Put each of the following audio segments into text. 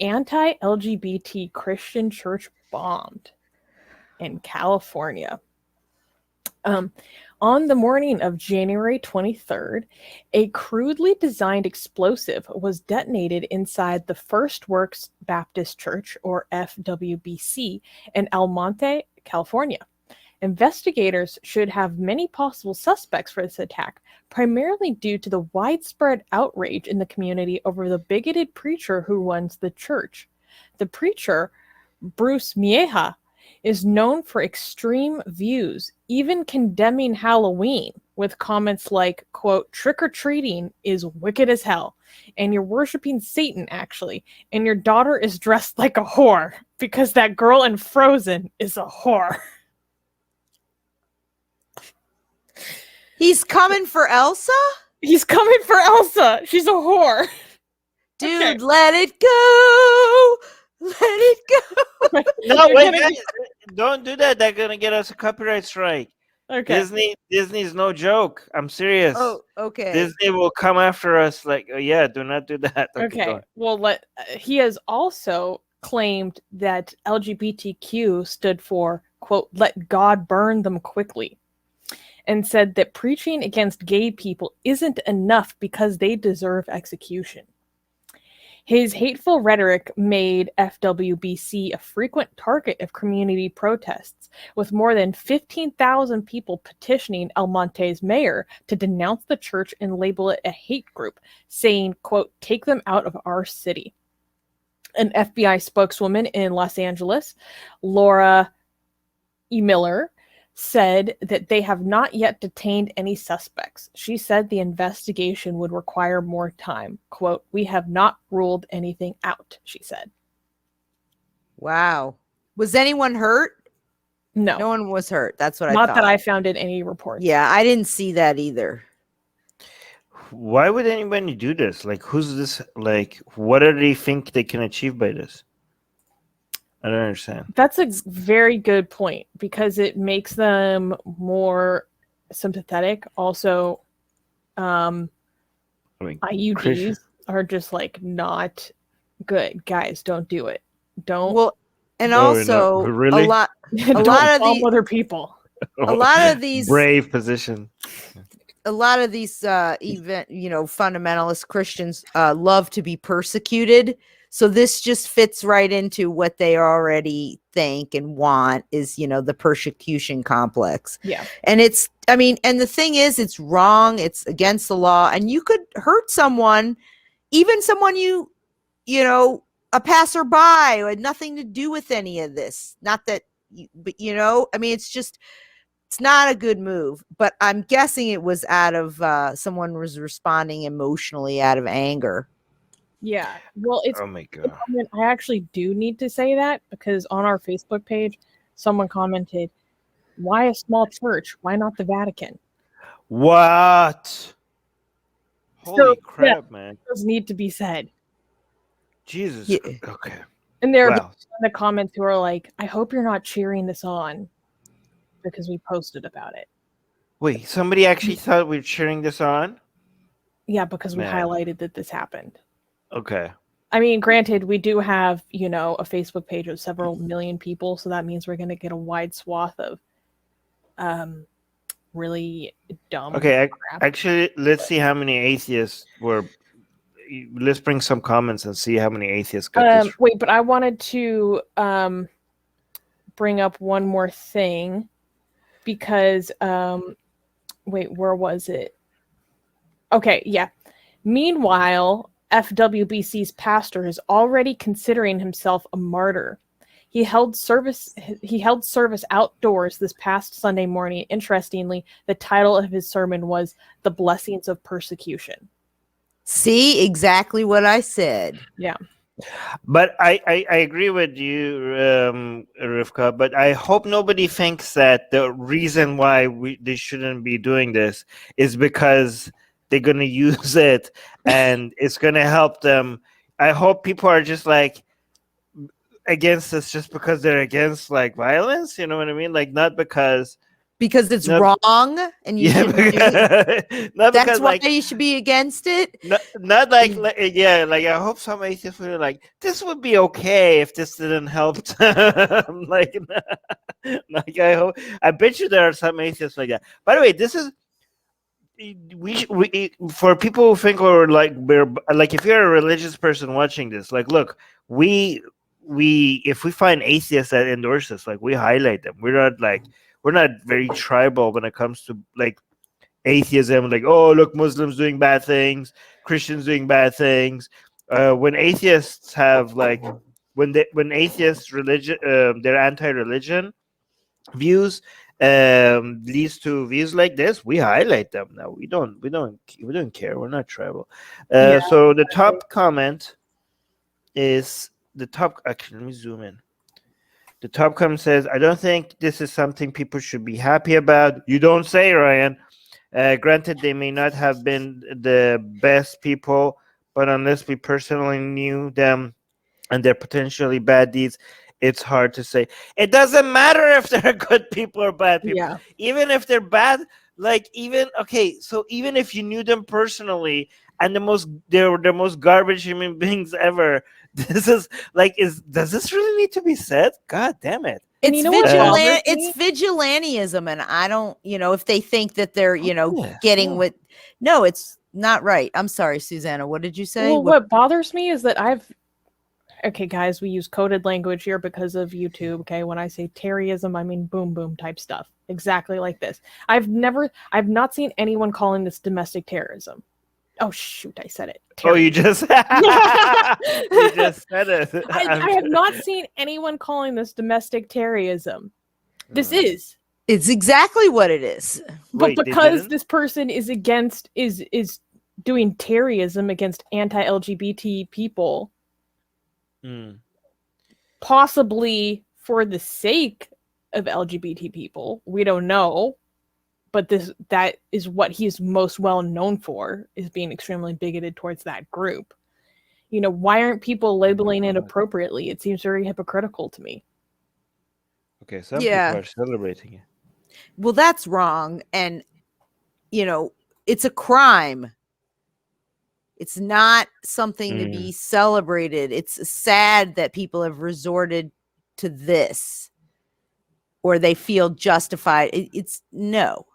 anti-LGBT Christian church bombed in California. On the morning of January 23rd, a crudely designed explosive was detonated inside the First Works Baptist Church, or FWBC, in El Monte, California. Investigators should have many possible suspects for this attack, primarily due to the widespread outrage in the community over the bigoted preacher who runs the church. The preacher, Bruce Meija, is known for extreme views, even condemning Halloween, with comments like, quote, "Trick-or-treating is wicked as hell, and you're worshiping Satan, actually, and your daughter is dressed like a whore, because that girl in Frozen is a whore." He's coming for Elsa? He's coming for Elsa! She's a whore! Dude, Okay. let it go! Let it go! No, wait, guys, don't do that. They're gonna get us a copyright strike. Okay. Disney's no joke. I'm serious. Oh, okay. Disney will come after us. Like, oh, yeah, do not do that. Okay. Well, he has also claimed that LGBTQ stood for, quote, "let God burn them quickly," and said that preaching against gay people isn't enough because they deserve execution. His hateful rhetoric made FWBC a frequent target of community protests, with more than 15,000 people petitioning El Monte's mayor to denounce the church and label it a hate group, saying, quote, "take them out of our city." An FBI spokeswoman in Los Angeles, Laura Eimiller, said that they have not yet detained any suspects. She said the investigation would require more time. Quote, "we have not ruled anything out," she said. Wow. Was anyone hurt? No. No one was hurt. That's what I Not thought. that I found in any reports. Yeah, I didn't see that either. Why would anybody do this? Like, who's this? Like, what do they think they can achieve by this? I don't understand. That's a very good point, because it makes them more sympathetic. Also, IUDs are just like not good. Guys, don't do it. Don't. Well, and No, also really? a lot don't of bomb these other people. a lot of these brave position. a lot of these fundamentalist Christians love to be persecuted. So this just fits right into what they already think and want is, the persecution complex. Yeah. And and the thing is, it's wrong. It's against the law. And you could hurt someone, even someone a passerby who had nothing to do with any of this. Not that, it's not a good move. But I'm guessing it was out of, someone was responding emotionally out of anger. Yeah, well, it's. Oh my god! I actually do need to say that, because on our Facebook page, someone commented, "Why a small church? Why not the Vatican?" What? Holy crap, man! Those need to be said. Jesus. Yeah. Okay. And there are Wow. in the comments who are like, "I hope you're not cheering this on because we posted about it." Wait, somebody actually thought we were cheering this on? Yeah, because we Man. highlighted that this happened. Okay. I mean, granted, we do have, a Facebook page of several million people, so that means we're going to get a wide swath of really dumb Okay, crap. actually, let's see how many atheists were. Let's bring some comments and see how many atheists got this. Wait, but I wanted to bring up one more thing, because wait, where was it? Okay, yeah. Meanwhile, FWBC's pastor is already considering himself a martyr. He held service outdoors this past Sunday morning. Interestingly, the title of his sermon was "The Blessings of Persecution." See, exactly what I said. Yeah. But I agree with you, Rivka, but I hope nobody thinks that the reason why they shouldn't be doing this is because they're going to use it and it's going to help them. I hope people are just like against this just because they're against like violence. You know what I mean? Like, not because Because it's No, wrong and you yeah, shouldn't do it. not That's because why like you should be against it. not like yeah, like I hope some atheists will like this would be okay if this didn't help them. Like, like I bet you there are some atheists like that. By the way, this is we for people who think we're like if you're a religious person watching this, like look, we if we find atheists that endorse us, like we highlight them. We're not very tribal when it comes to like atheism, like oh look, Muslims doing bad things, Christians doing bad things. When atheists have like when atheists religion their anti-religion views leads to views like this, we highlight them. Now we don't care, we're not tribal. Yeah, So the top comment is the top, actually let me zoom in. The top comment says, I don't think this is something people should be happy about. You don't say, Ryan. Granted, they may not have been the best people, but unless we personally knew them and their potentially bad deeds, it's hard to say. It doesn't matter if they're good people or bad people. yeah. Even if they're bad, like so even if you knew them personally and they were the most garbage human beings ever, this is like does this really need to be said? God damn it. And you know what bothers me? It's vigilantism, and I don't, if they think that they're, Yeah, getting yeah. with, no, it's not right. I'm sorry, Susanna. What did you say? Well, what bothers me is that okay, guys, we use coded language here because of YouTube. Okay, when I say terrorism, I mean boom boom type stuff, exactly like this. I've not seen anyone calling this domestic terrorism. Oh shoot, I said it. Oh, you just you just said it. I have not seen anyone calling this domestic terrorism. This is. It's exactly what it is. But Wait, because this person is doing terrorism against anti-LGBT people, possibly for the sake of LGBT people, we don't know. But that is what he's most well known for, is being extremely bigoted towards that group. Why aren't people labeling it appropriately? It seems very hypocritical to me. Okay, some people are celebrating it. Well, that's wrong. And, it's a crime. It's not something to be celebrated. It's sad that people have resorted to this or they feel justified. It's no.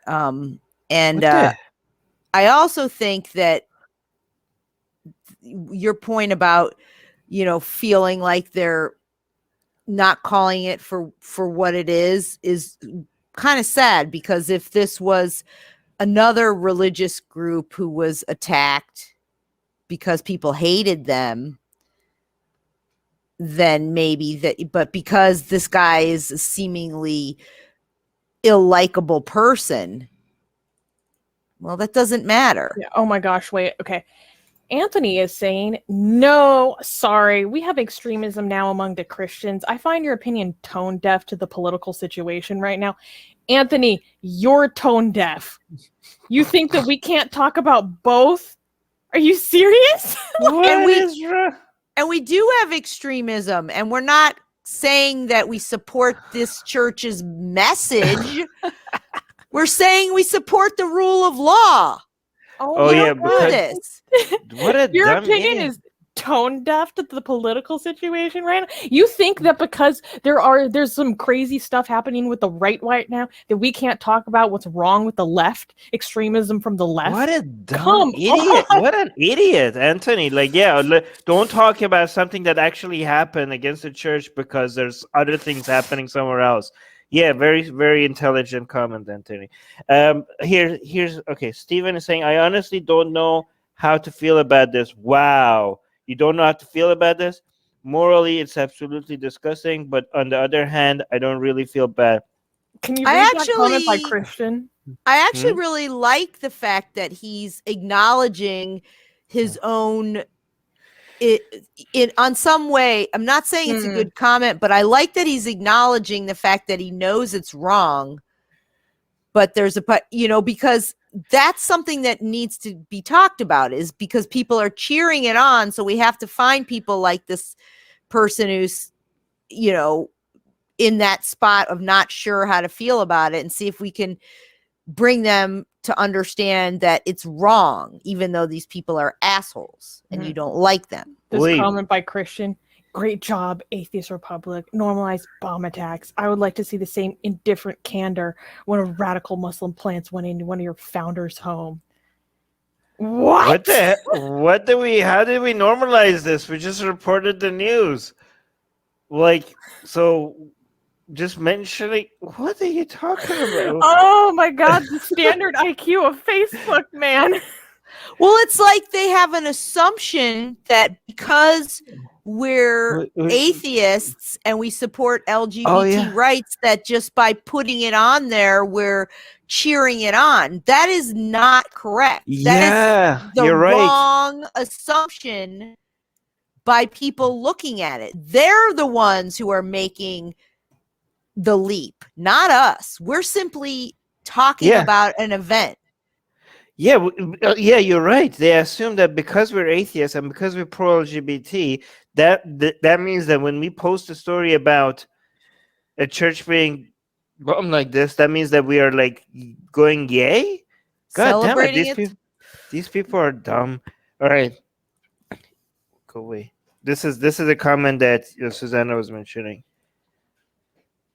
I also think that your point about, feeling like they're not calling it for what it is kind of sad, because if this was another religious group who was attacked because people hated them, then maybe that, but because this guy is a seemingly ill-likable person, well, that doesn't matter. Yeah. Oh my gosh, wait, okay. Anthony is saying, no, sorry, we have extremism now among the Christians. I find your opinion tone deaf to the political situation right now. Anthony, you're tone deaf. You think that we can't talk about both? Are you serious? And we do have extremism, and we're not saying that we support this church's message. We're saying we support the rule of law. Oh yeah, because your opinion is tone deaf to the political situation right now. You think that because there's some crazy stuff happening with the right now that we can't talk about what's wrong with the left, extremism from the left? What a dumb idiot! What an idiot, Anthony! Like, don't talk about something that actually happened against the church because there's other things happening somewhere else. Yeah, very, very intelligent comment, Anthony. Here's okay. Steven is saying, I honestly don't know how to feel about this. Wow. You don't know how to feel about this? Morally, it's absolutely disgusting. But on the other hand, I don't really feel bad. Can you read that comment by Christian? I actually really like the fact that he's acknowledging his own it on some way. I'm not saying it's a good comment, but I like that he's acknowledging the fact that he knows it's wrong. But there's because that's something that needs to be talked about, is because people are cheering it on. So we have to find people like this person who's, in that spot of not sure how to feel about it, and see if we can bring them to understand that it's wrong, even though these people are assholes and you don't like them. This Wait. comment by Christian: great job, Atheist Republic. Normalize bomb attacks. I would like to see the same indifferent candor when a radical Muslim plants went into one of your founders' home. What? What did we? How did we normalize this? We just reported the news. Like, so just mentioning. What are you talking about? Oh my God, the standard IQ of Facebook, man. Well, it's like they have an assumption that because we're atheists and we support LGBT rights, that just by putting it on there, we're cheering it on. That is not correct. That is the you're right. wrong assumption by people looking at it. They're the ones who are making the leap, not us. We're simply talking about an event. Yeah, you're right. They assume that because we're atheists and because we're pro-LGBT, that means that when we post a story about a church being bombed like this, that means that we are like going yay. God damn it! These people are dumb. All right, go away. This is a comment that Susanna was mentioning.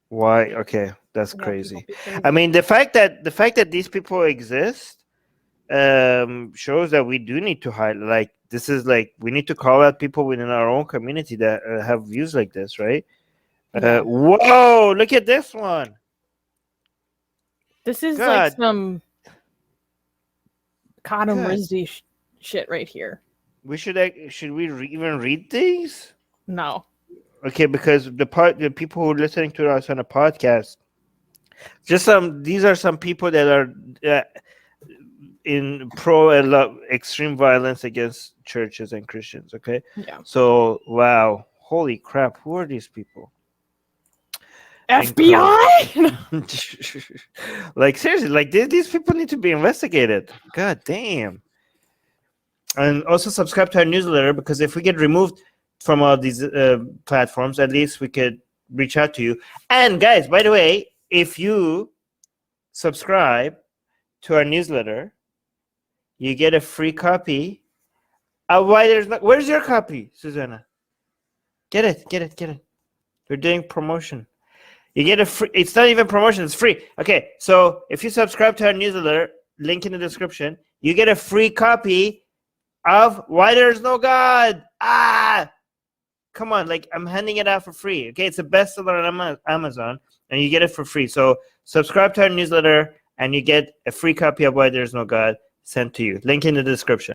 Why? Okay, that's crazy. I mean, the fact that these people exist shows that we do need to highlight. Like, this is like, we need to call out people within our own community that have views like this, right? Whoa, look at this one. This is like some Condom Rizzy shit right here. We should we even read these? No. Okay, because the people who are listening to us on a podcast, these are some people that are in extreme violence against churches and Christians. Okay. Yeah. So wow, holy crap, who are these people? FBI. Like, seriously, like these people need to be investigated. God damn. And also subscribe to our newsletter, because if we get removed from all these platforms, at least we could reach out to you. And guys, by the way, if you subscribe to our newsletter, you get a free copy. Where's your copy, Susanna? Get it. We're doing promotion. You get a free. It's not even promotion. It's free. Okay, so if you subscribe to our newsletter, link in the description, you get a free copy of Why There's No God. Come on, like, I'm handing it out for free. Okay, it's a bestseller on Amazon, and you get it for free. So subscribe to our newsletter, and you get a free copy of Why There's No God sent to you. Link in the description.